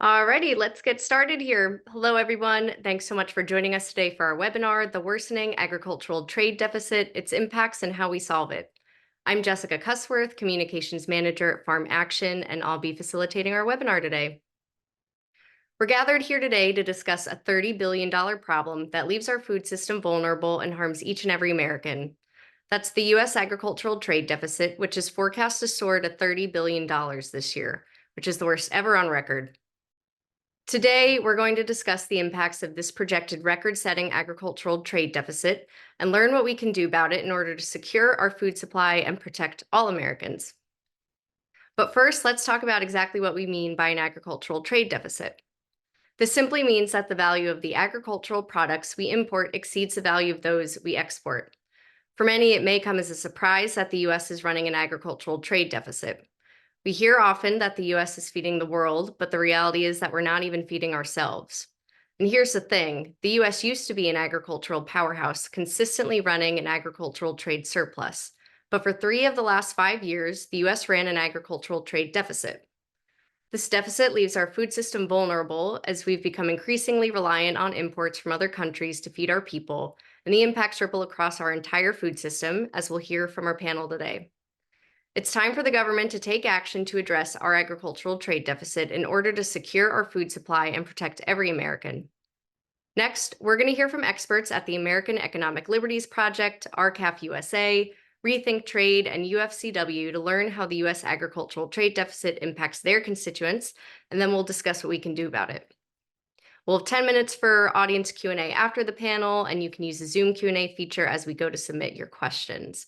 Alrighty, let's get started here. Hello, everyone. Thanks so much for joining us today for our webinar, The Worsening Agricultural Trade Deficit, Its Impacts and How We Solve It. I'm Jessica Cussworth, Communications Manager at Farm Action, and I'll be facilitating our webinar today. We're gathered here today to discuss a $30 billion problem that leaves our food system vulnerable and harms each and every American. That's the U.S. agricultural trade deficit, which is forecast to soar to $30 billion this year, which is the worst ever on record. Today, we're going to discuss the impacts of this projected record-setting agricultural trade deficit and learn what we can do about it in order to secure our food supply and protect all Americans. But first, let's talk about exactly what we mean by an agricultural trade deficit. This simply means that the value of the agricultural products we import exceeds the value of those we export. For many, it may come as a surprise that the U.S. is running an agricultural trade deficit. We hear often that the U.S. is feeding the world, but the reality is that we're not even feeding ourselves. And here's the thing, the U.S. used to be an agricultural powerhouse, consistently running an agricultural trade surplus. But for 3 of the last 5 years, the U.S. ran an agricultural trade deficit. This deficit leaves our food system vulnerable as we've become increasingly reliant on imports from other countries to feed our people, and the impacts ripple across our entire food system, as we'll hear from our panel today. It's time for the government to take action to address our agricultural trade deficit in order to secure our food supply and protect every American. Next, we're going to hear from experts at the American Economic Liberties Project, RCAF USA, Rethink Trade, and UFCW to learn how the U.S. agricultural trade deficit impacts their constituents, and then we'll discuss what we can do about it. We'll have 10 minutes for audience Q&A after the panel, and you can use the Zoom Q&A feature as we go to submit your questions.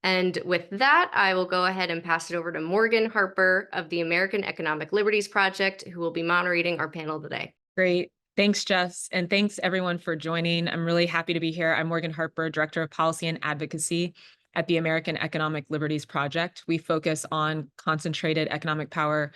And with that, I will go ahead and pass it over to Morgan Harper of the American Economic Liberties Project, who will be moderating our panel today. Great. Thanks, Jess. And thanks, everyone, for joining. I'm really happy to be here. I'm Morgan Harper, Director of Policy and Advocacy at the American Economic Liberties Project. We focus on concentrated economic power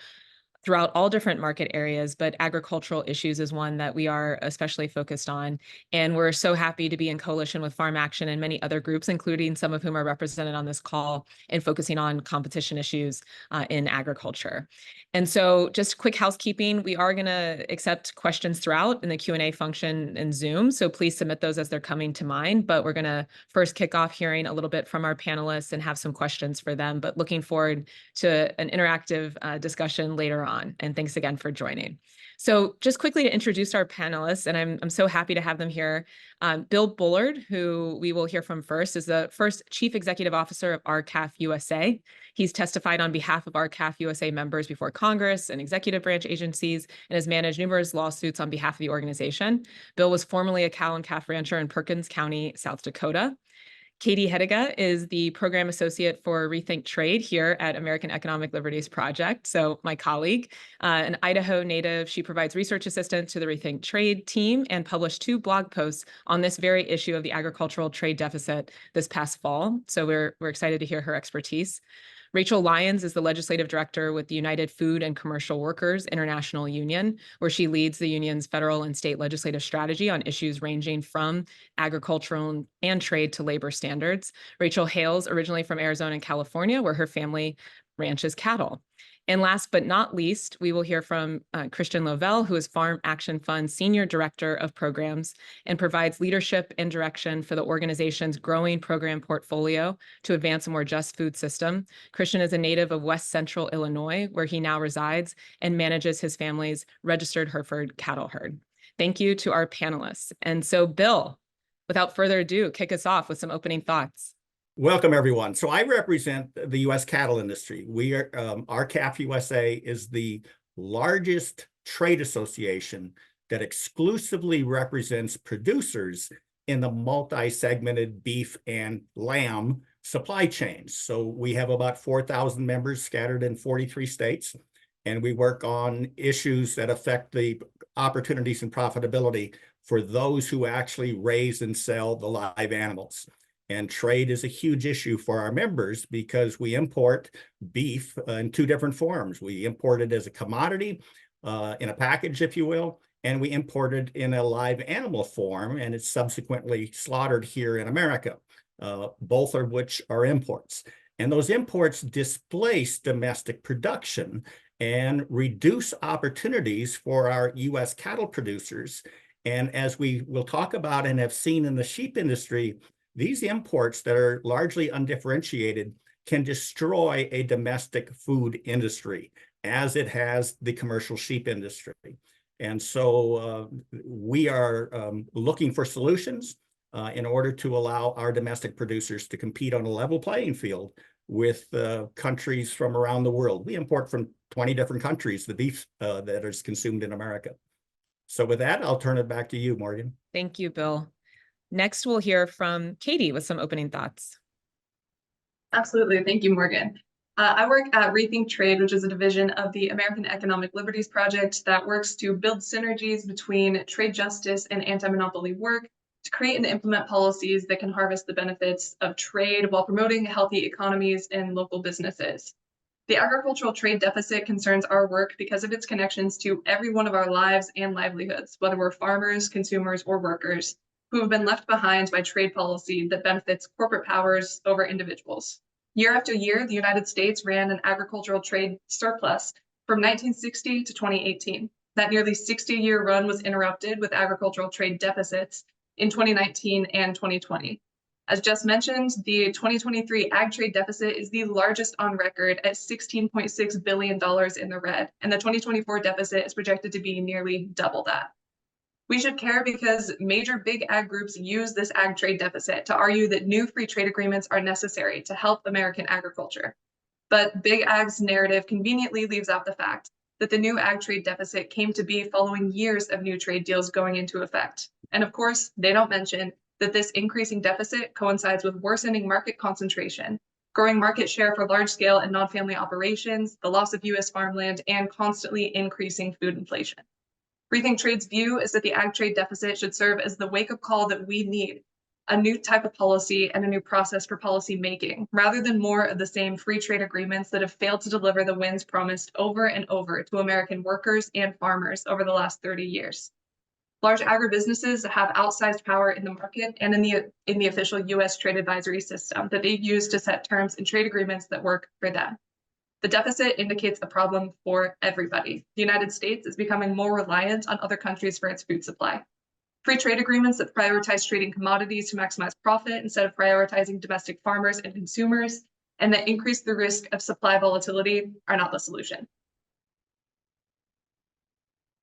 throughout all different market areas, but agricultural issues is one that we are especially focused on. And we're so happy to be in coalition with Farm Action and many other groups, including some of whom are represented on this call, and focusing on competition issues in agriculture. And so just quick housekeeping, we are going to accept questions throughout in the Q&A function in Zoom, so please submit those as they're coming to mind. But we're going to first kick off hearing a little bit from our panelists and have some questions for them, but looking forward to an interactive discussion later on. And thanks again for joining. So just quickly to introduce our panelists, and I'm so happy to have them here. Bill Bullard, who we will hear from first, is the first Chief Executive Officer of RCAF USA. He's testified on behalf of RCAF USA members before Congress and executive branch agencies, and has managed numerous lawsuits on behalf of the organization. Bill was formerly a cow and calf rancher in Perkins County, South Dakota. Katie Hediga is the Program Associate for Rethink Trade here at American Economic Liberties Project, so my colleague. An Idaho native, she provides research assistance to the Rethink Trade team and published 2 blog posts on this very issue of the agricultural trade deficit this past fall, so we're excited to hear her expertise. Rachel Lyons is the legislative director with the United Food and Commercial Workers International Union, where she leads the union's federal and state legislative strategy on issues ranging from agricultural and trade to labor standards. Rachel hails originally from Arizona and California, where her family ranches cattle. And last but not least, we will hear from Christian Lovell, who is Farm Action Fund's Senior Director of Programs and provides leadership and direction for the organization's growing program portfolio to advance a more just food system. Christian is a native of West Central Illinois, where he now resides and manages his family's registered Hereford cattle herd. Thank you to our panelists. And so, Bill, without further ado, kick us off with some opening thoughts. Welcome, everyone. So I represent the U.S. cattle industry. We are, RCAF USA is the largest trade association that exclusively represents producers in the multi-segmented beef and lamb supply chains. So we have about 4,000 members scattered in 43 states, and we work on issues that affect the opportunities and profitability for those who actually raise and sell the live animals. And trade is a huge issue for our members because we import beef in 2 different forms. We import it as a commodity in a package, if you will, and we import it in a live animal form, and it's subsequently slaughtered here in America, both of which are imports. And those imports displace domestic production and reduce opportunities for our U.S. cattle producers. And as we will talk about and have seen in the sheep industry, these imports that are largely undifferentiated can destroy a domestic food industry, as it has the commercial sheep industry. And so we are looking for solutions in order to allow our domestic producers to compete on a level playing field with countries from around the world. We import from 20 different countries the beef that is consumed in America. So with that, I'll turn it back to you, Morgan. Thank you, Bill. Next, we'll hear from Katie with some opening thoughts. Absolutely. Thank you, Morgan. I work at Rethink Trade, which is a division of the American Economic Liberties Project that works to build synergies between trade justice and anti-monopoly work to create and implement policies that can harvest the benefits of trade while promoting healthy economies and local businesses. The agricultural trade deficit concerns our work because of its connections to every one of our lives and livelihoods, whether we're farmers, consumers, or workers, who have been left behind by trade policy that benefits corporate powers over individuals. Year after year, the United States ran an agricultural trade surplus from 1960 to 2018. That nearly 60-year run was interrupted with agricultural trade deficits in 2019 and 2020. As just mentioned, the 2023 ag trade deficit is the largest on record at $16.6 billion in the red, and the 2024 deficit is projected to be nearly double that. We should care because major big ag groups use this ag trade deficit to argue that new free trade agreements are necessary to help American agriculture. But big ag's narrative conveniently leaves out the fact that the new ag trade deficit came to be following years of new trade deals going into effect. And of course, they don't mention that this increasing deficit coincides with worsening market concentration, growing market share for large-scale and non-family operations, the loss of U.S. farmland, and constantly increasing food inflation. Rethink Trade's view is that the ag trade deficit should serve as the wake-up call that we need, a new type of policy and a new process for policy making, rather than more of the same free trade agreements that have failed to deliver the wins promised over and over to American workers and farmers over the last 30 years. Large agribusinesses have outsized power in the market and in the official U.S. trade advisory system that they use to set terms in trade agreements that work for them. The deficit indicates a problem for everybody. The United States is becoming more reliant on other countries for its food supply. Free trade agreements that prioritize trading commodities to maximize profit instead of prioritizing domestic farmers and consumers, and that increase the risk of supply volatility are not the solution.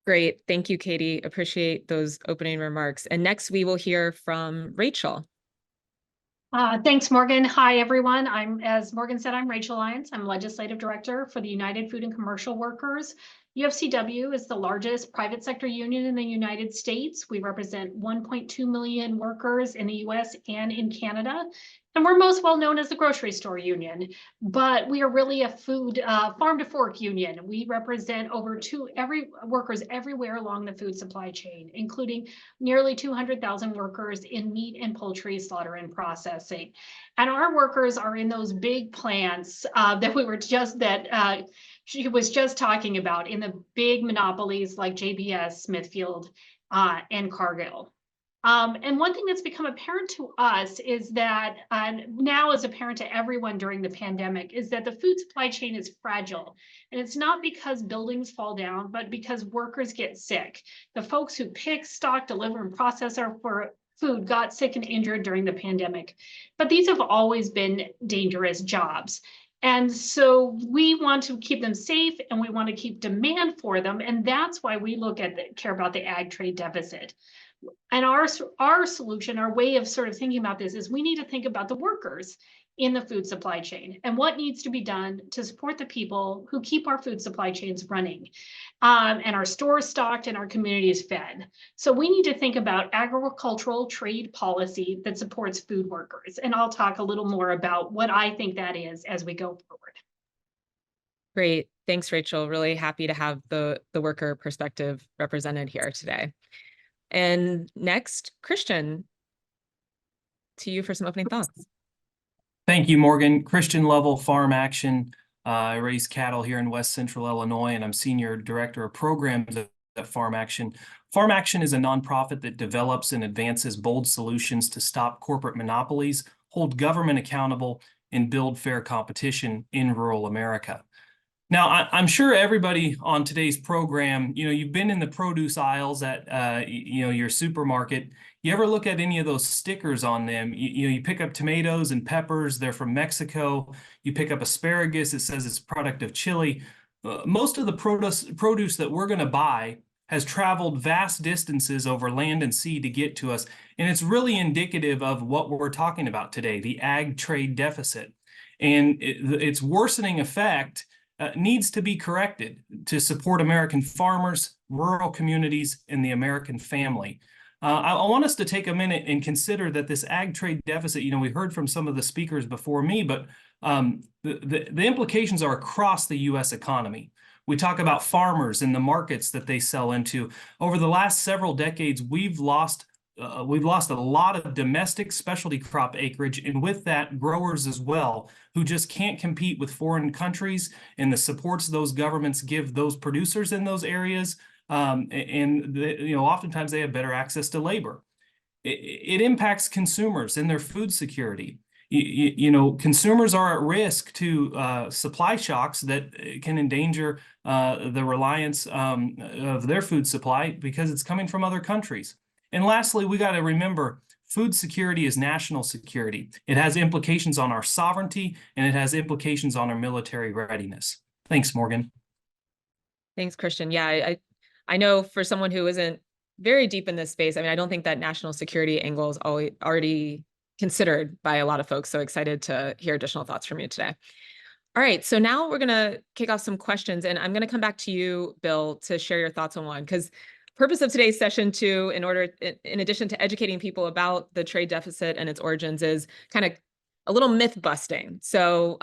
Great. Thank you, Katie. Appreciate those opening remarks. And next, we will hear from Rachel. Thanks, Morgan. Hi, everyone. As Morgan said, I'm Rachel Lyons. I'm Legislative Director for the United Food and Commercial Workers. UFCW is the largest private sector union in the United States. We represent 1.2 million workers in the US and in Canada. And we're most well known as the grocery store union, but we are really a food farm to fork union. We represent workers everywhere along the food supply chain, including nearly 200,000 workers in meat and poultry slaughter and processing. And our workers are in those big plants she was just talking about, in the big monopolies like JBS, Smithfield, and Cargill. And one thing that's become apparent to us is that, now is apparent to everyone during the pandemic, is that the food supply chain is fragile. And it's not because buildings fall down, but because workers get sick. The folks who pick, stock, deliver, and process our food got sick and injured during the pandemic. But these have always been dangerous jobs. And so we want to keep them safe, and we want to keep demand for them. And that's why we care about the ag trade deficit. And our solution, our way of sort of thinking about this, is we need to think about the workers in the food supply chain and what needs to be done to support the people who keep our food supply chains running, and our stores stocked and our communities fed. So we need to think about agricultural trade policy that supports food workers. And I'll talk a little more about what I think that is as we go forward. Great. Thanks, Rachel. Really happy to have the worker perspective represented here today. And next, Christian, to you for some opening thoughts. Thank you, Morgan. Christian Lovell, Farm Action. I raise cattle here in West Central Illinois, and I'm Senior Director of Programs at Farm Action. Farm Action is a nonprofit that develops and advances bold solutions to stop corporate monopolies, hold government accountable, and build fair competition in rural America. Now, I'm sure everybody on today's program, you've been in the produce aisles at, your supermarket. You ever look at any of those stickers on them? You pick up tomatoes and peppers, they're from Mexico. You pick up asparagus, it says it's a product of Chile. Most of the produce that we're going to buy has traveled vast distances over land and sea to get to us. And it's really indicative of what we're talking about today, the ag trade deficit. And its worsening effect needs to be corrected to support American farmers, rural communities, and the American family. I want us to take a minute and consider that this ag trade deficit, we heard from some of the speakers before me, but the implications are across the U.S. economy. We talk about farmers and the markets that they sell into. Over the last several decades, we've lost a lot of domestic specialty crop acreage, and with that, growers as well, who just can't compete with foreign countries and the supports those governments give those producers in those areas. Oftentimes they have better access to labor. It impacts consumers and their food security. Consumers are at risk to supply shocks that can endanger the reliance of their food supply because it's coming from other countries. And lastly, we got to remember food security is national security. It has implications on our sovereignty, and it has implications on our military readiness. Thanks, Morgan. Thanks, Christian. Yeah, I know for someone who isn't very deep in this space, I don't think that national security angle is already considered by a lot of folks. So excited to hear additional thoughts from you today. All right, so now we're going to kick off some questions, and I'm going to come back to you, Bill, to share your thoughts on one, because purpose of today's session too, in addition to educating people about the trade deficit and its origins, is kind of a little myth busting. So,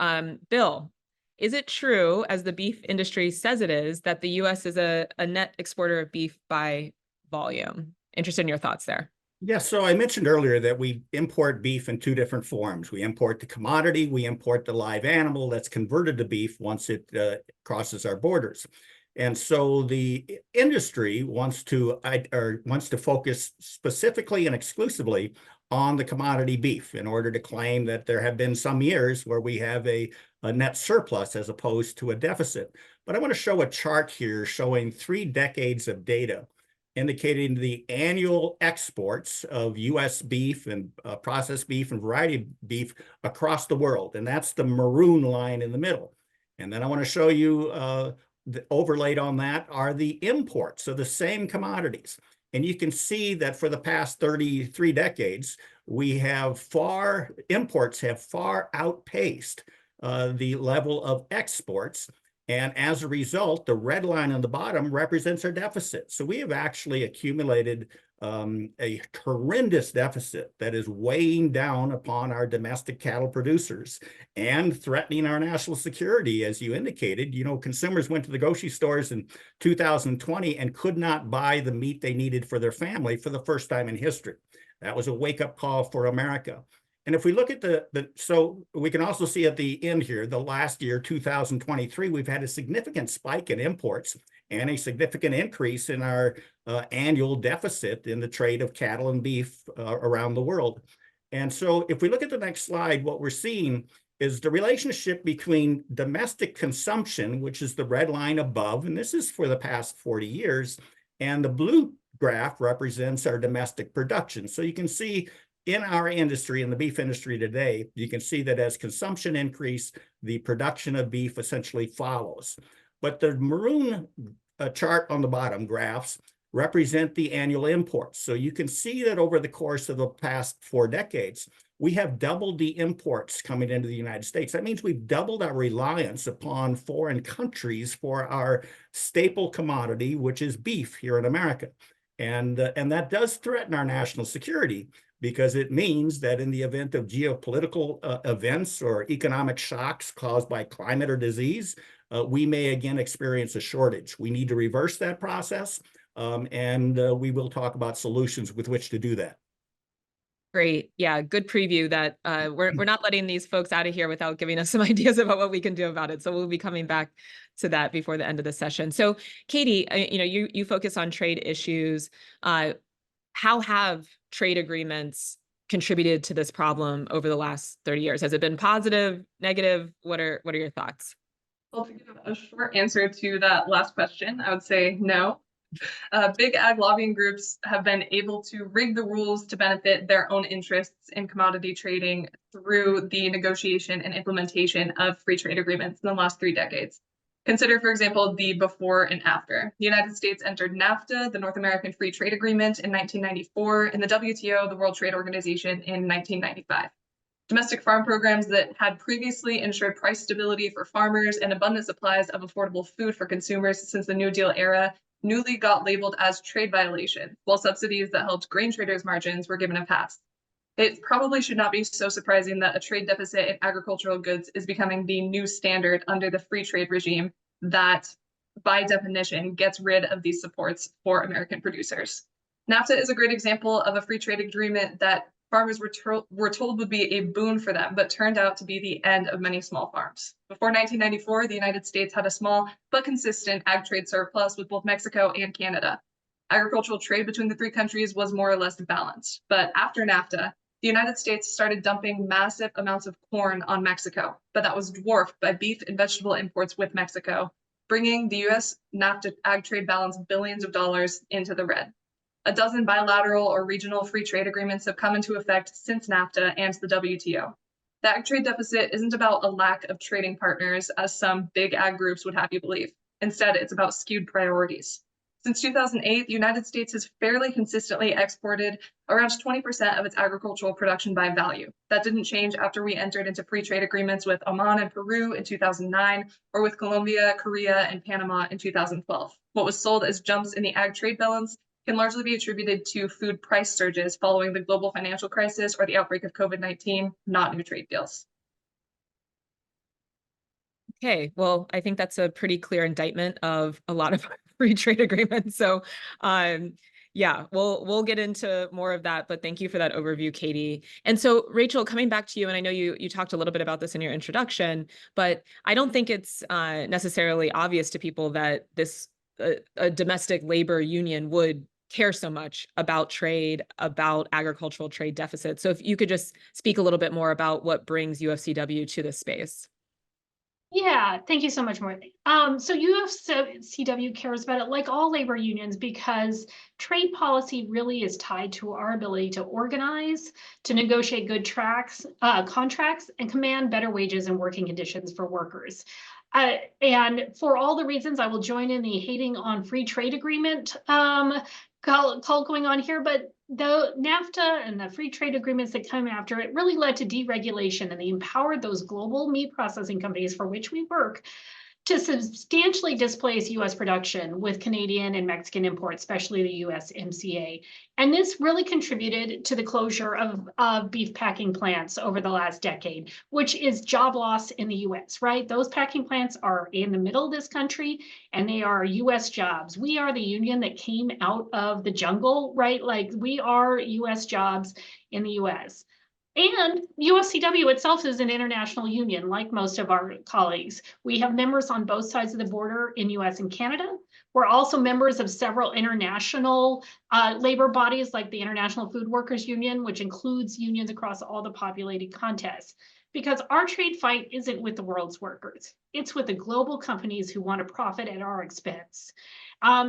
Bill, is it true, as the beef industry says it is, that the U.S. is a net exporter of beef by volume? Interested in your thoughts there. Yes, so I mentioned earlier that we import beef in two different forms. We import the commodity, we import the live animal that's converted to beef once it crosses our borders. And so the industry wants to focus specifically and exclusively on the commodity beef in order to claim that there have been some years where we have a net surplus as opposed to a deficit. But I want to show a chart here showing 3 decades of data indicating the annual exports of U.S. beef and processed beef and variety beef across the world. And that's the maroon line in the middle. And then I want to show you overlaid on that are the imports of the same commodities. And you can see that for the past 33 decades, imports have far outpaced the level of exports. And as a result, the red line on the bottom represents our deficit. So we have actually accumulated a horrendous deficit that is weighing down upon our domestic cattle producers and threatening our national security. As you indicated, consumers went to the grocery stores in 2020 and could not buy the meat they needed for their family for the first time in history. That was a wake-up call for America. And if we look at so we can also see at the end here, the last year, 2023, we've had a significant spike in imports and a significant increase in our annual deficit in the trade of cattle and beef around the world. And so if we look at the next slide, what we're seeing is the relationship between domestic consumption, which is the red line above, and this is for the past 40 years, and the blue graph represents our domestic production. So you can see in our industry, in the beef industry today, you can see that as consumption increases, the production of beef essentially follows. But the maroon chart on the bottom graphs represent the annual imports. So you can see that over the course of the past 4 decades, we have doubled the imports coming into the United States. That means we've doubled our reliance upon foreign countries for our staple commodity, which is beef here in America. And that does threaten our national security, because it means that in the event of geopolitical events or economic shocks caused by climate or disease, we may again experience a shortage. We need to reverse that process, and we will talk about solutions with which to do that. Great. Yeah, good preview that we're not letting these folks out of here without giving us some ideas about what we can do about it. So we'll be coming back to that before the end of the session. So Katie, you focus on trade issues. How have trade agreements contributed to this problem over the last 30 years? Has it been positive, negative? What are your thoughts? Well, to give a short answer to that last question, I would say no. Big ag lobbying groups have been able to rig the rules to benefit their own interests in commodity trading through the negotiation and implementation of free trade agreements in the last 3 decades. Consider, for example, the before and after. The United States entered NAFTA, the North American Free Trade Agreement, in 1994, and the WTO, the World Trade Organization, in 1995. Domestic farm programs that had previously ensured price stability for farmers and abundant supplies of affordable food for consumers since the New Deal era newly got labeled as trade violation, while subsidies that helped grain traders' margins were given a pass. It probably should not be so surprising that a trade deficit in agricultural goods is becoming the new standard under the free trade regime that, by definition, gets rid of these supports for American producers. NAFTA is a great example of a free trade agreement that farmers were told would be a boon for them, but turned out to be the end of many small farms. Before 1994, the United States had a small but consistent ag trade surplus with both Mexico and Canada. Agricultural trade between the 3 countries was more or less balanced. But after NAFTA, the United States started dumping massive amounts of corn on Mexico, but that was dwarfed by beef and vegetable imports with Mexico, bringing the US NAFTA ag trade balance billions of dollars into the red. A dozen bilateral or regional free trade agreements have come into effect since NAFTA and the WTO. The ag trade deficit isn't about a lack of trading partners, as some big ag groups would have you believe. Instead, it's about skewed priorities. Since 2008, the United States has fairly consistently exported around 20% of its agricultural production by value. That didn't change after we entered into free trade agreements with Oman and Peru in 2009, or with Colombia, Korea, and Panama in 2012. What was sold as jumps in the ag trade balance can largely be attributed to food price surges following the global financial crisis or the outbreak of COVID-19, not new trade deals. Okay, well, I think that's a pretty clear indictment of a lot of free trade agreements. So yeah, we'll get into more of that, but thank you for that overview, Katie. And so Rachel, coming back to you, and I know you talked a little bit about this in your introduction, but I don't think it's necessarily obvious to people that this a domestic labor union would care so much about trade, about agricultural trade deficits. So if you could just speak a little bit more about what brings UFCW to this space. Yeah, thank you so much, Morgan. So UFCW cares about it like all labor unions because trade policy really is tied to our ability to organize, to negotiate good contracts, and command better wages and working conditions for workers. And for all the reasons, I will join in the hating on free trade agreement call going on here, but the NAFTA and the free trade agreements that come after it really led to deregulation, and they empowered those global meat processing companies for which we work to substantially displace US production with Canadian and Mexican imports, especially the USMCA. And this really contributed to the closure of beef packing plants over the last decade, which is job loss in the US, right? Those packing plants are in the middle of this country and they are US jobs. We are the union that came out of the jungle, right? Like we are US jobs in the US. And UFCW itself is an international union, like most of our colleagues. We have members on both sides of the border in US and Canada. We're also members of several international labor bodies, like the International Food Workers Union, which includes unions across all the populated contests. Because our trade fight isn't with the world's workers. It's with the global companies who want to profit at our expense.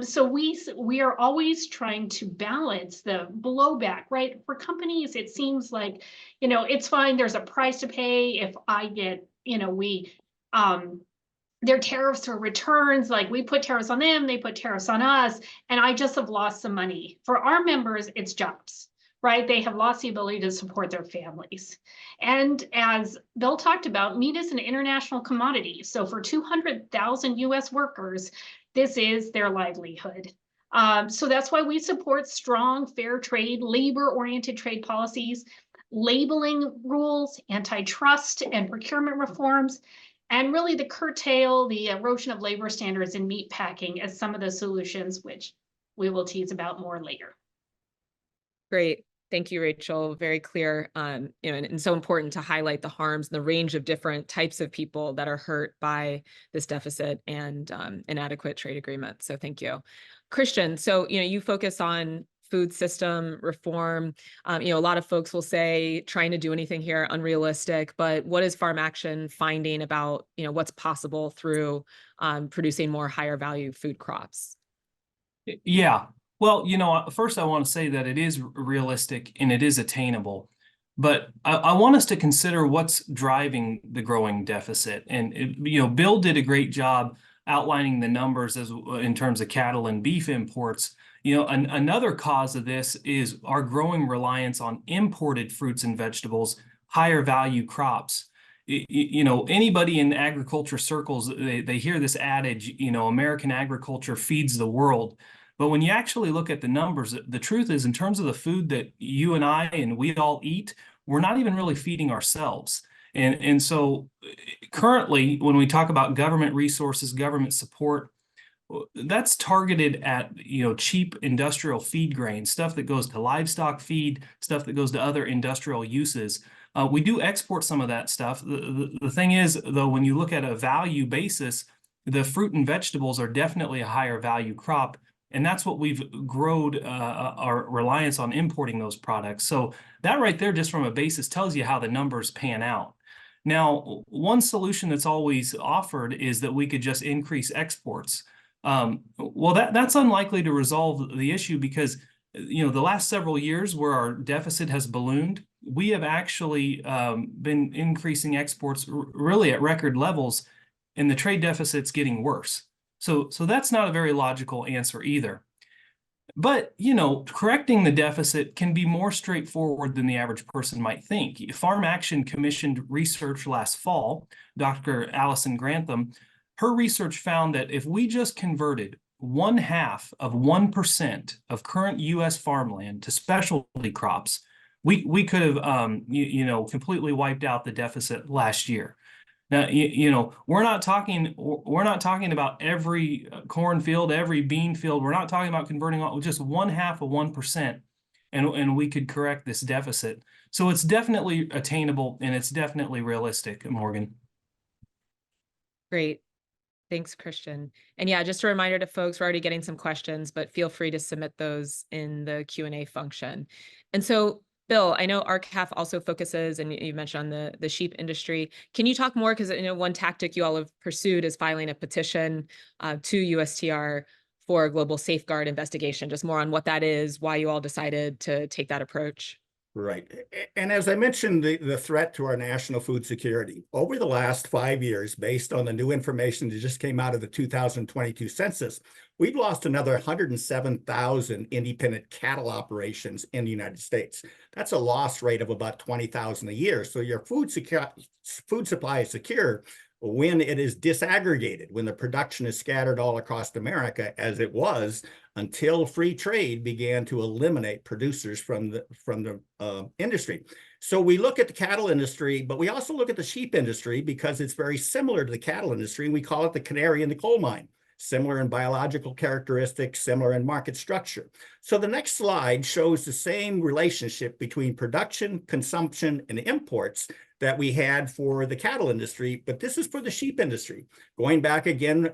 So we are always trying to balance the blowback, right? For companies, it seems like, it's fine. There's a price to pay if I get, their tariffs or returns, like we put tariffs on them, they put tariffs on us, and I just have lost some money. For our members, it's jobs, right? They have lost the ability to support their families. And as Bill talked about, meat is an international commodity. So for 200,000 US workers, this is their livelihood. So that's why we support strong, fair trade, labor-oriented trade policies, labeling rules, antitrust and procurement reforms, and really the erosion of labor standards in meat packing as some of the solutions, which we will tease about more later. Great. Thank you, Rachel. Very clear, and so important to highlight the harms and the range of different types of people that are hurt by this deficit and inadequate trade agreement. So thank you. Christian, so you focus on food system reform. A lot of folks will say trying to do anything here unrealistic, but what is Farm Action finding about, what's possible through producing more higher value food crops? Yeah. Well, first I want to say that it is realistic and it is attainable. But I want us to consider what's driving the growing deficit. And, Bill did a great job outlining the numbers in terms of cattle and beef imports. Another cause of this is our growing reliance on imported fruits and vegetables, higher value crops. Anybody in agriculture circles, they hear this adage, American agriculture feeds the world. But when you actually look at the numbers, the truth is, in terms of the food that you and I and we all eat, we're not even really feeding ourselves. And so currently, when we talk about government resources, government support, that's targeted at, cheap industrial feed grain, stuff that goes to livestock feed, stuff that goes to other industrial uses. We do export some of that stuff. The thing is, though, when you look at a value basis, the fruit and vegetables are definitely a higher value crop. And that's what we've grown our reliance on importing those products. So that right there, just from a basis, tells you how the numbers pan out. Now, one solution that's always offered is that we could just increase exports. Well, that's unlikely to resolve the issue because, the last several years where our deficit has ballooned, we have actually been increasing exports really at record levels, and the trade deficit's getting worse. So that's not a very logical answer either. But, correcting the deficit can be more straightforward than the average person might think. Farm Action commissioned research last fall, Dr. Allison Grantham. Her research found that if we just converted 0.5% of current U.S. farmland to specialty crops, we could have, completely wiped out the deficit last year. Now, we're not talking about every cornfield, every bean field. We're not talking about converting just 0.5%, and we could correct this deficit. So it's definitely attainable and it's definitely realistic, Morgan. Great. Thanks, Christian. And yeah, just a reminder to folks, we're already getting some questions, but feel free to submit those in the Q&A function. And so, Bill, I know RCAF also focuses, and you mentioned on the sheep industry. Can you talk more? Because one tactic you all have pursued is filing a petition to USTR for a global safeguard investigation. Just more on what that is, why you all decided to take that approach. Right. And as I mentioned, the threat to our national food security over the last 5 years, based on the new information that just came out of the 2022 census, we've lost another 107,000 independent cattle operations in the United States. That's a loss rate of about 20,000 a year. So your food supply is secure when it is disaggregated, when the production is scattered all across America, as it was until free trade began to eliminate producers from the industry. So we look at the cattle industry, but we also look at the sheep industry because it's very similar to the cattle industry, and we call it the canary in the coal mine. Similar in biological characteristics, similar in market structure. So the next slide shows the same relationship between production, consumption, and imports that we had for the cattle industry, but this is for the sheep industry. Going back again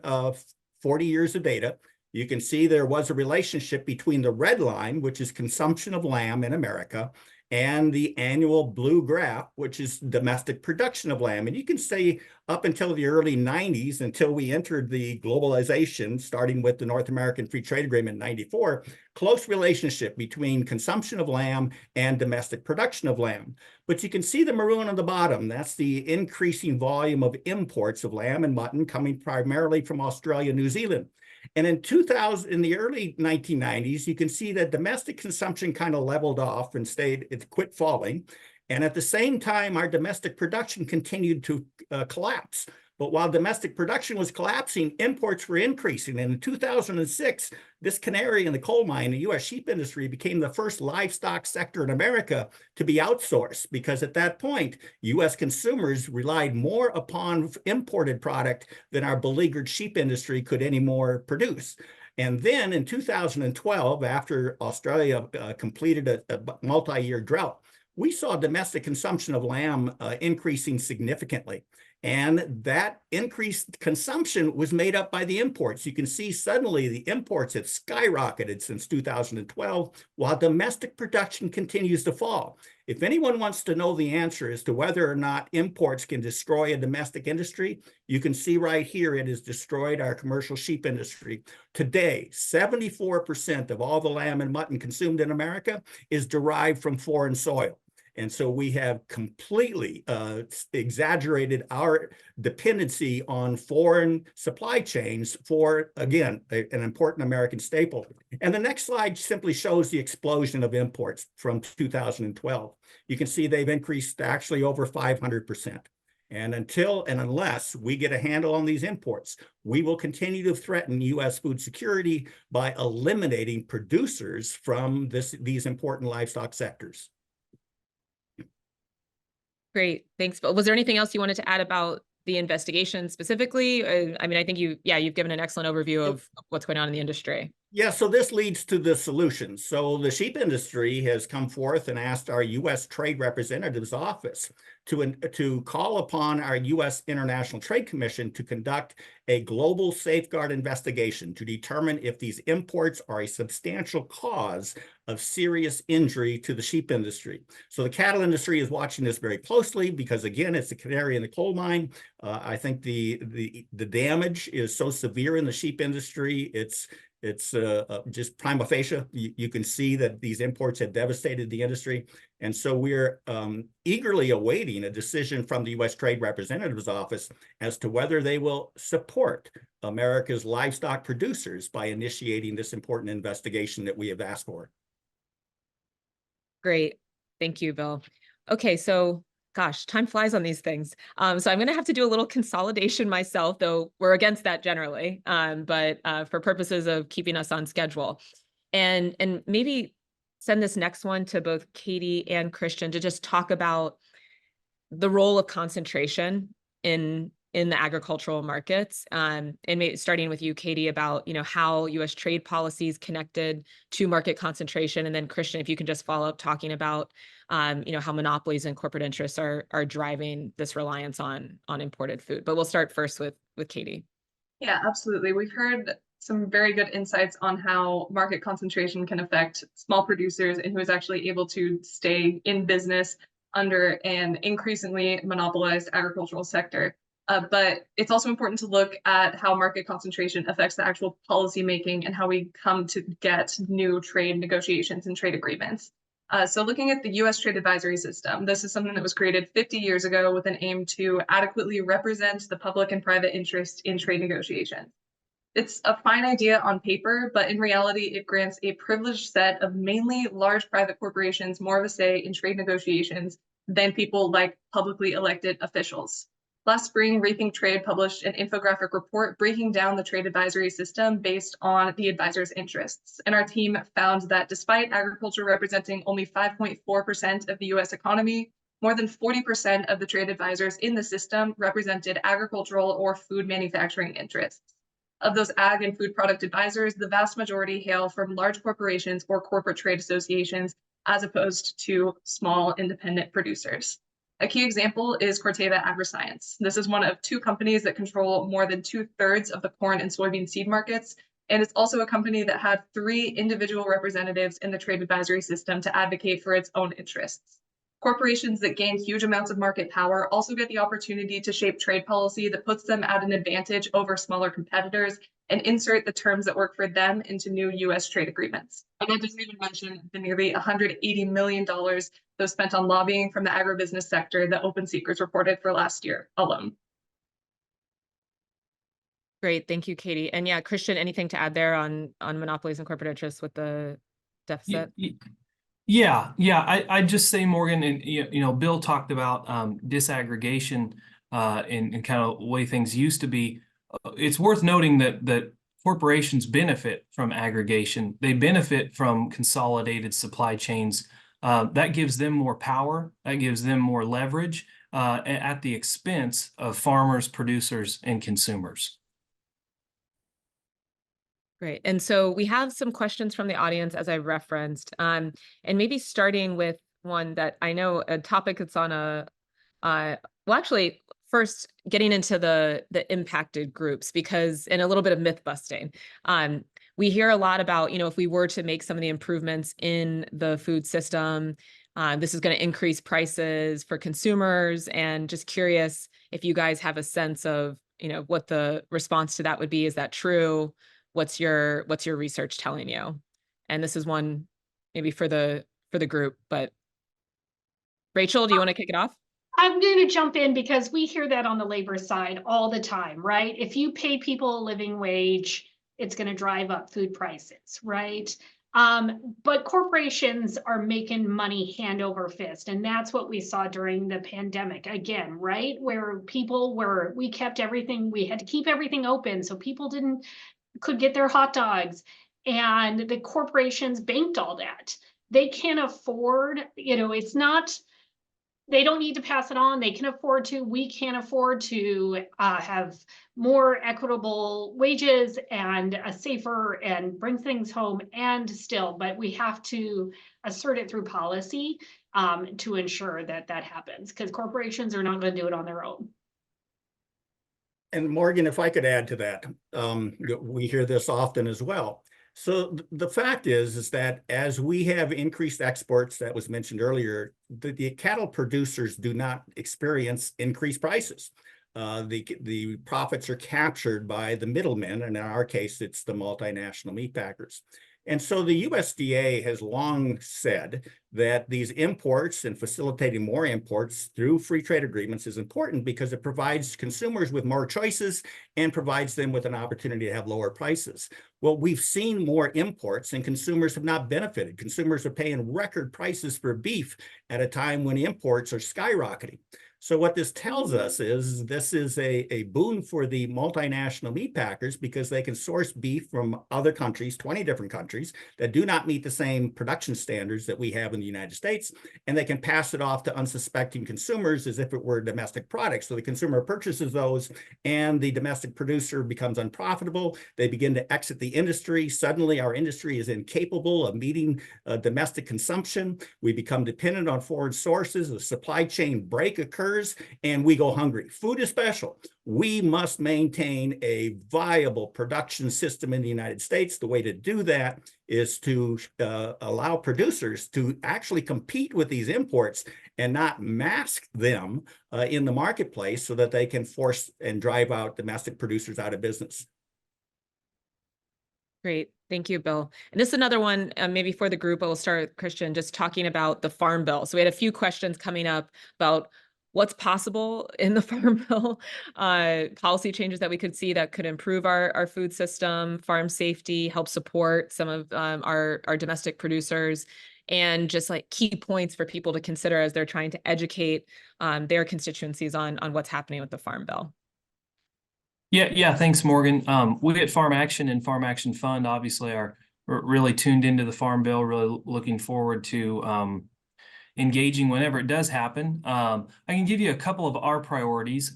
40 years of data, you can see there was a relationship between the red line, which is consumption of lamb in America, and the annual blue graph, which is domestic production of lamb. And you can say up until the early 90s, until we entered the globalization, starting with the North American Free Trade Agreement in 94, close relationship between consumption of lamb and domestic production of lamb. But you can see the maroon on the bottom. That's the increasing volume of imports of lamb and mutton coming primarily from Australia, New Zealand. And in the early 1990s, you can see that domestic consumption kind of leveled off and it quit falling. And at the same time, our domestic production continued to collapse. But while domestic production was collapsing, imports were increasing. And in 2006, this canary in the coal mine, the U.S. sheep industry, became the first livestock sector in America to be outsourced, because at that point, U.S. consumers relied more upon imported product than our beleaguered sheep industry could anymore produce. And then in 2012, after Australia completed a multi-year drought, we saw domestic consumption of lamb increasing significantly. And that increased consumption was made up by the imports. You can see suddenly the imports have skyrocketed since 2012, while domestic production continues to fall. If anyone wants to know the answer as to whether or not imports can destroy a domestic industry, you can see right here it has destroyed our commercial sheep industry. Today, 74% of all the lamb and mutton consumed in America is derived from foreign soil. And so we have completely exaggerated our dependency on foreign supply chains for, again, an important American staple. And the next slide simply shows the explosion of imports from 2012. You can see they've increased actually over 500%. And until and unless we get a handle on these imports, we will continue to threaten U.S. food security by eliminating producers from these important livestock sectors. Great, thanks. But was there anything else you wanted to add about the investigation specifically? I mean, I think you've given an excellent overview of what's going on in the industry. Yeah, so this leads to the solutions. So the sheep industry has come forth and asked our U.S. Trade Representative's office to call upon our U.S. International Trade Commission to conduct a global safeguard investigation to determine if these imports are a substantial cause of serious injury to the sheep industry. So the cattle industry is watching this very closely because, again, it's the canary in the coal mine. I think the damage is so severe in the sheep industry, it's just prima facie. You can see that these imports have devastated the industry. And so we're eagerly awaiting a decision from the U.S. Trade Representative's office as to whether they will support America's livestock producers by initiating this important investigation that we have asked for. Great. Thank you, Bill. Okay, so gosh, time flies on these things. So I'm going to have to do a little consolidation myself, though we're against that generally, but for purposes of keeping us on schedule. And maybe send this next one to both Katie and Christian to just talk about the role of concentration in the agricultural markets, and maybe starting with you, Katie, about how U.S. trade policies connected to market concentration, and then Christian, if you can just follow up talking about how monopolies and corporate interests are driving this reliance on imported food. But we'll start first with Katie. Yeah, absolutely. We've heard some very good insights on how market concentration can affect small producers and who is actually able to stay in business under an increasingly monopolized agricultural sector. But it's also important to look at how market concentration affects the actual policy making and how we come to get new trade negotiations and trade agreements. So looking at the U.S. Trade Advisory System, this is something that was created 50 years ago with an aim to adequately represent the public and private interest in trade negotiations. It's a fine idea on paper, but in reality, it grants a privileged set of mainly large private corporations more of a say in trade negotiations than people like publicly elected officials. Last spring, Rethink Trade published an infographic report breaking down the trade advisory system based on the advisor's interests. And our team found that despite agriculture representing only 5.4% of the US economy, more than 40% of the trade advisors in the system represented agricultural or food manufacturing interests. Of those ag and food product advisors, the vast majority hail from large corporations or corporate trade associations, as opposed to small independent producers. A key example is Corteva Agriscience. This is one of two companies that control more than 2/3 of the corn and soybean seed markets, and it's also a company that had 3 individual representatives in the trade advisory system to advocate for its own interests. Corporations that gain huge amounts of market power also get the opportunity to shape trade policy that puts them at an advantage over smaller competitors and insert the terms that work for them into new U.S. trade agreements. And that doesn't even mention the nearly $180 million that was spent on lobbying from the agribusiness sector that Open Secrets reported for last year alone. Great, thank you, Katie. And yeah, Christian, anything to add there on monopolies and corporate interests with the deficit? Yeah. I'd just say, Morgan, and Bill talked about disaggregation and kind of the way things used to be. It's worth noting that corporations benefit from aggregation. They benefit from consolidated supply chains. That gives them more power. That gives them more leverage at the expense of farmers, producers, and consumers. Great. And so we have some questions from the audience, as I referenced, and maybe starting with one that I know a topic that's on well, actually, first getting into the impacted groups, because, and a little bit of myth busting. We hear a lot about, if we were to make some of the improvements in the food system, this is going to increase prices for consumers. And just curious if you guys have a sense of, what the response to that would be. Is that true? What's your research telling you? And this is one maybe for the group, but Rachel, do you want to kick it off? I'm going to jump in because we hear that on the labor side all the time, right? If you pay people a living wage, it's going to drive up food prices, right? But corporations are making money hand over fist. And that's what we saw during the pandemic again, right? Where we kept everything, we had to keep everything open so people could get their hot dogs. And the corporations banked all that. They can't afford, it's not, they don't need to pass it on. They can afford to. We can't afford to have more equitable wages and a safer and bring things home and still, but we have to assert it through policy to ensure that that happens, because corporations are not going to do it on their own. And Morgan, if I could add to that, we hear this often as well. So the fact is that as we have increased exports, that was mentioned earlier, the cattle producers do not experience increased prices. The profits are captured by the middlemen, and in our case, it's the multinational meat packers. And so the USDA has long said that these imports and facilitating more imports through free trade agreements is important because it provides consumers with more choices and provides them with an opportunity to have lower prices. Well, we've seen more imports and consumers have not benefited. Consumers are paying record prices for beef at a time when imports are skyrocketing. So what this tells us is this is a boon for the multinational meat packers because they can source beef from other countries, 20 different countries, that do not meet the same production standards that we have in the United States, and they can pass it off to unsuspecting consumers as if it were domestic products. So the consumer purchases those and the domestic producer becomes unprofitable. They begin to exit the industry. Suddenly our industry is incapable of meeting domestic consumption. We become dependent on foreign sources. A supply chain break occurs and we go hungry. Food is special. We must maintain a viable production system in the United States. The way to do that is to allow producers to actually compete with these imports and not mask them in the marketplace so that they can force and drive out domestic producers out of business. Great. Thank you, Bill. And this is another one, maybe for the group. I will start with Christian, just talking about the Farm Bill. So we had a few questions coming up about what's possible in the Farm Bill, policy changes that we could see that could improve our food system, farm safety, help support some of our domestic producers, and just like key points for people to consider as they're trying to educate their constituencies on what's happening with the Farm Bill. Yeah, thanks, Morgan. We at Farm Action and Farm Action Fund obviously are really tuned into the Farm Bill, really looking forward to engaging whenever it does happen. I can give you a couple of our priorities.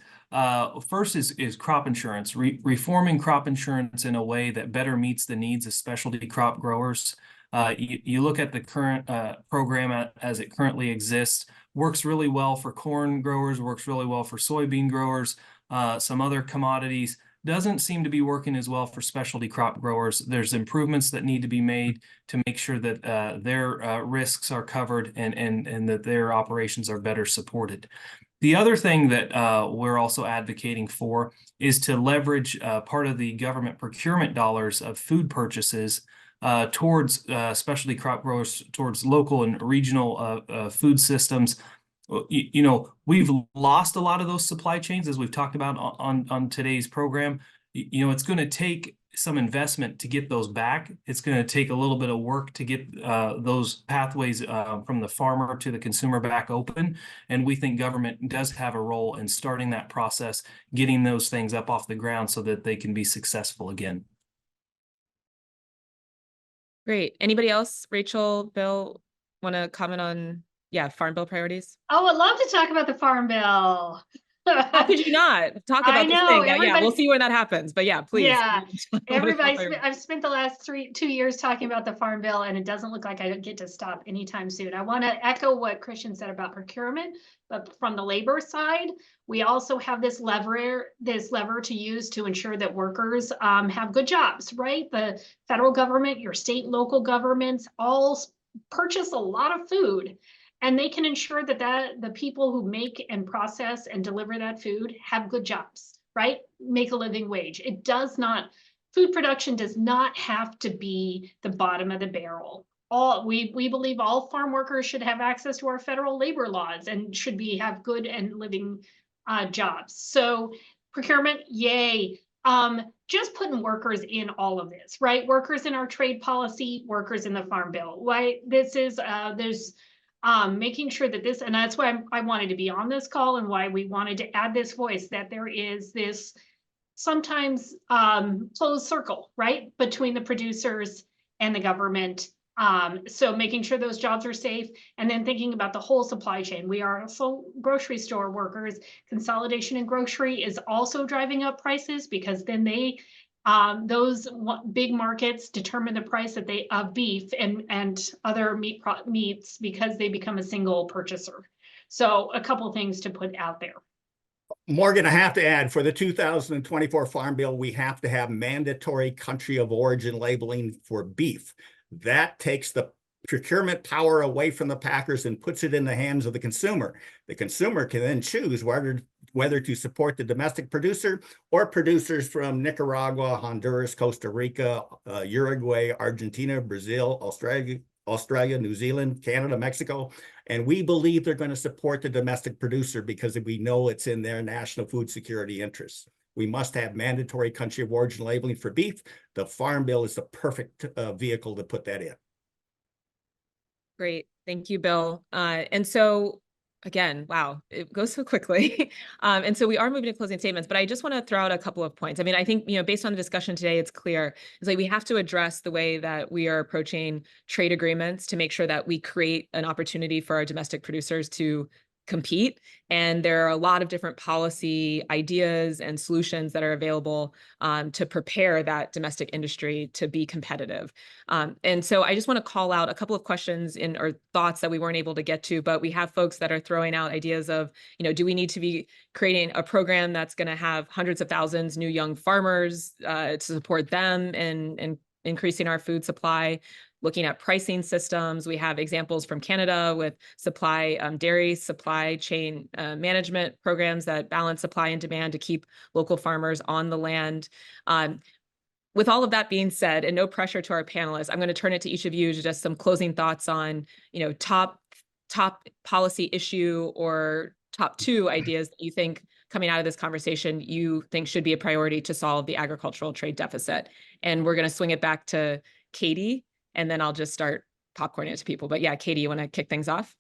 First is crop insurance, reforming crop insurance in a way that better meets the needs of specialty crop growers. You look at the current program as it currently exists, works really well for corn growers, works really well for soybean growers, some other commodities. Doesn't seem to be working as well for specialty crop growers. There's improvements that need to be made to make sure that their risks are covered and that their operations are better supported. The other thing that we're also advocating for is to leverage part of the government procurement dollars of food purchases towards specialty crop growers, towards local and regional food systems. We've lost a lot of those supply chains, as we've talked about on today's program. It's going to take some investment to get those back. It's going to take a little bit of work to get those pathways from the farmer to the consumer back open. And we think government does have a role in starting that process, getting those things up off the ground so that they can be successful again. Great. Anybody else? Rachel, Bill, want to comment on, Farm Bill priorities? Oh, I'd love to talk about the Farm Bill. How could you not talk I about this know, thing? Yeah, everybody- we'll see when that happens. But yeah, please. Yeah, everybody, What is- I've spent the last 2 years talking about the Farm Bill, and it doesn't look like I get to stop anytime soon. I want to echo what Christian said about procurement, but from the labor side, we also have this lever to use to ensure that workers have good jobs, right? The federal government, your state, local governments all purchase a lot of food. And they can ensure that the people who make and process and deliver that food have good jobs, right? Make a living wage. It does not, food production does not have to be the bottom of the barrel. We believe all farm workers should have access to our federal labor laws and should have good and living jobs. So procurement, yay. Just putting workers in all of this, right? Workers in our trade policy, workers in the Farm Bill, right? This is, there's making sure that this, and that's why I wanted to be on this call and why we wanted to add this voice, that there is this sometimes closed circle, right, between the producers and the government. So making sure those jobs are safe, and then thinking about the whole supply chain. We are also grocery store workers. Consolidation in grocery is also driving up prices because then those big markets determine the price of beef and other meats because they become a single purchaser. So a couple things to put out there. Morgan, I have to add, for the 2024 Farm Bill, we have to have mandatory country of origin labeling for beef. That takes the procurement power away from the packers and puts it in the hands of the consumer. The consumer can then choose whether to support the domestic producer or producers from Nicaragua, Honduras, Costa Rica, Uruguay, Argentina, Brazil, Australia, New Zealand, Canada, Mexico. And we believe they're going to support the domestic producer because we know it's in their national food security interests. We must have mandatory country of origin labeling for beef. The Farm Bill is the perfect vehicle to put that in. Great. Thank you, Bill. And so again, wow, it goes so quickly. And so we are moving to closing statements, but I just want to throw out a couple of points. I mean, I think, based on the discussion today, it's clear. It's like we have to address the way that we are approaching trade agreements to make sure that we create an opportunity for our domestic producers to compete. And there are a lot of different policy ideas and solutions that are available to prepare that domestic industry to be competitive. And so I just want to call out a couple of questions or thoughts that we weren't able to get to, but we have folks that are throwing out ideas of, do we need to be creating a program that's going to have hundreds of thousands new young farmers to support them and increasing our food supply? Looking at pricing systems, we have examples from Canada with dairy supply chain management programs that balance supply and demand to keep local farmers on the land. With all of that being said, and no pressure to our panelists, I'm going to turn it to each of you to just some closing thoughts on, top policy issue or top 2 ideas that you think coming out of this conversation you think should be a priority to solve the agricultural trade deficit. And we're going to swing it back to Katie, and then I'll just start popcorning it to people. But yeah, Katie, you want to kick things off?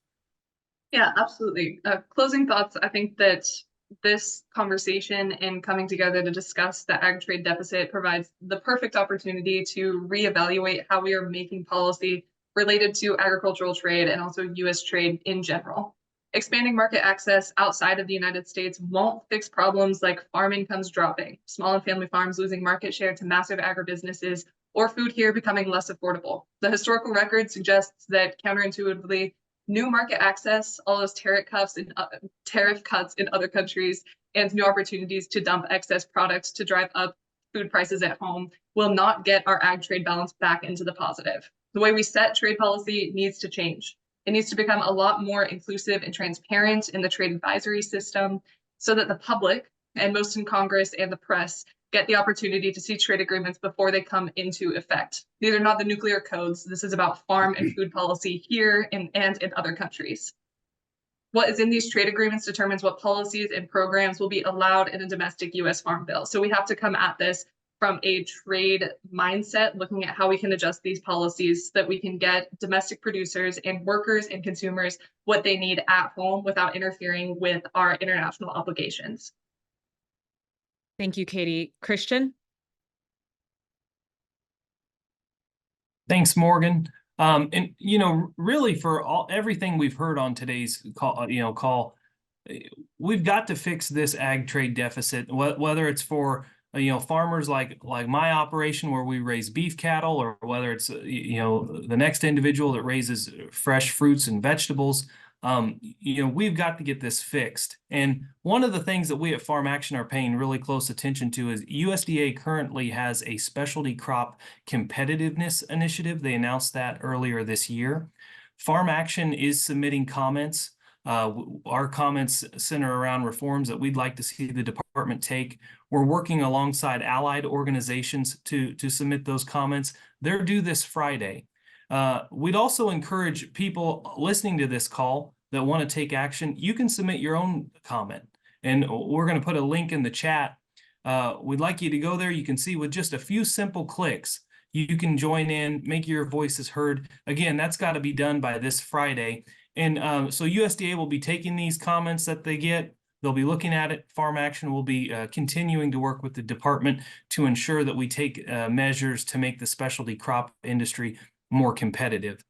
Yeah, absolutely. Closing thoughts. I think that this conversation and coming together to discuss the ag trade deficit provides the perfect opportunity to reevaluate how we are making policy related to agricultural trade and also U.S. trade in general. Expanding market access outside of the United States won't fix problems like farm incomes dropping, small and family farms losing market share to massive agribusinesses, or food here becoming less affordable. The historical record suggests that counterintuitively, new market access, all those tariff cuts in other countries, and new opportunities to dump excess products to drive up food prices at home will not get our ag trade balance back into the positive. The way we set trade policy needs to change. It needs to become a lot more inclusive and transparent in the trade advisory system so that the public, and most in Congress and the press, get the opportunity to see trade agreements before they come into effect. These are not the nuclear codes. This is about farm and food policy here and in other countries. What is in these trade agreements determines what policies and programs will be allowed in a domestic U.S. Farm Bill. So we have to come at this from a trade mindset, looking at how we can adjust these policies so that we can get domestic producers and workers and consumers what they need at home without interfering with our international obligations. Thank you, Katie. Christian? Thanks, Morgan. And really for everything we've heard on today's call, we've got to fix this ag trade deficit, whether it's for farmers like my operation where we raise beef cattle, or whether it's the next individual that raises fresh fruits and vegetables. We've got to get this fixed. And one of the things that we at Farm Action are paying really close attention to is USDA currently has a specialty crop competitiveness initiative. They announced that earlier this year. Farm Action is submitting comments. Our comments center around reforms that we'd like to see the department take. We're working alongside allied organizations to submit those comments. They're due this Friday. We'd also encourage people listening to this call that want to take action. You can submit your own comment, and we're going to put a link in the chat. We'd like you to go there. You can see with just a few simple clicks, you can join in, make your voices heard. Again, that's got to be done by this Friday. And so USDA will be taking these comments that they get. They'll be looking at it. Farm Action will be continuing to work with the department to ensure that we take measures to make the specialty crop industry more competitive.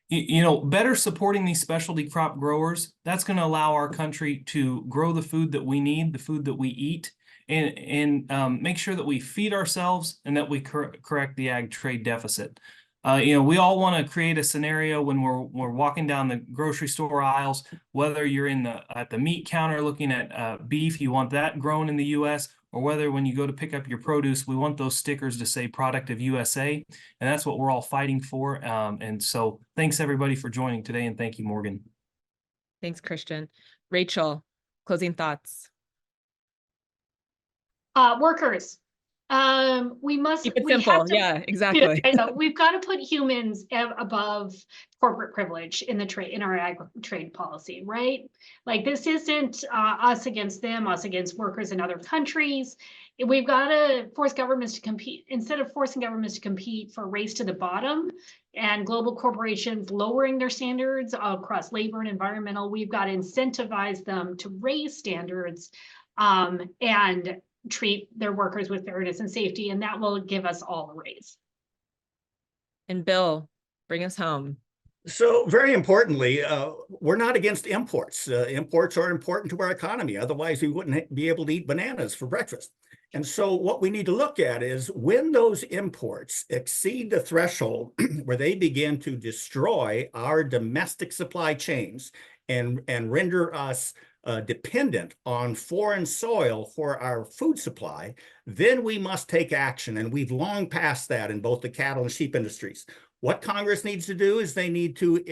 Better supporting these specialty crop growers, that's going to allow our country to grow the food that we need, the food that we eat, and make sure that we feed ourselves and that we correct the ag trade deficit. We all want to create a scenario when we're walking down the grocery store aisles, whether you're at the meat counter looking at beef, you want that grown in the U.S., or whether when you go to pick up your produce, we want those stickers to say product of USA. And that's what we're all fighting for. And so thanks everybody for joining today. And thank you, Morgan. Thanks, Christian. Rachel, closing thoughts. Workers. We must Keep it we simple. have to, Yeah, exactly. I know, we've got to put humans above corporate privilege in our ag trade policy, right? Like, this isn't us against them, us against workers in other countries. We've got to force governments to compete. Instead of forcing governments to compete for a race to the bottom and global corporations lowering their standards across labor and environmental, we've got to incentivize them to raise standards and treat their workers with fairness and safety, and that will give us all a raise. And Bill, bring us home. So very importantly, we're not against imports. Imports are important to our economy. Otherwise, we wouldn't be able to eat bananas for breakfast. And so what we need to look at is when those imports exceed the threshold where they begin to destroy our domestic supply chains and render us dependent on foreign soil for our food supply, then we must take action. And we've long passed that in both the cattle and sheep industries. What Congress needs to do is they need to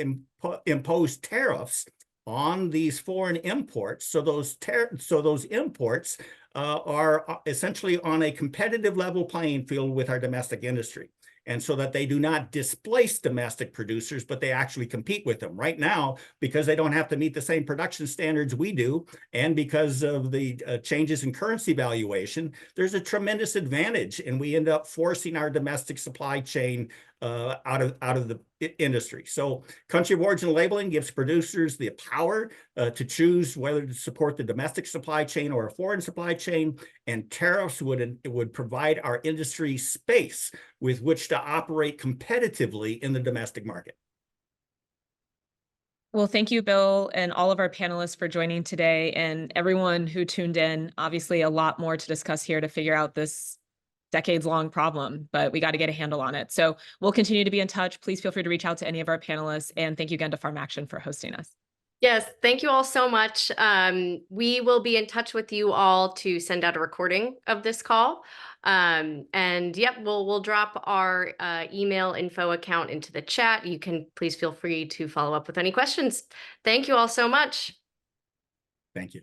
impose tariffs on these foreign imports. So those imports are essentially on a competitive level playing field with our domestic industry. And so that they do not displace domestic producers, but they actually compete with them. Right now, because they don't have to meet the same production standards we do, and because of the changes in currency valuation, there's a tremendous advantage, and we end up forcing our domestic supply chain out of the industry. So country of origin labeling gives producers the power to choose whether to support the domestic supply chain or a foreign supply chain, and tariffs would provide our industry space with which to operate competitively in the domestic market. Well, thank you, Bill, and all of our panelists for joining today, and everyone who tuned in. Obviously, a lot more to discuss here to figure out this decades-long problem, but we got to get a handle on it. So we'll continue to be in touch. Please feel free to reach out to any of our panelists, and thank you again to Farm Action for hosting us. Yes, thank you all so much. We will be in touch with you all to send out a recording of this call. And yep, we'll drop our email info account into the chat. You can please feel free to follow up with any questions. Thank you all so much. Thank you.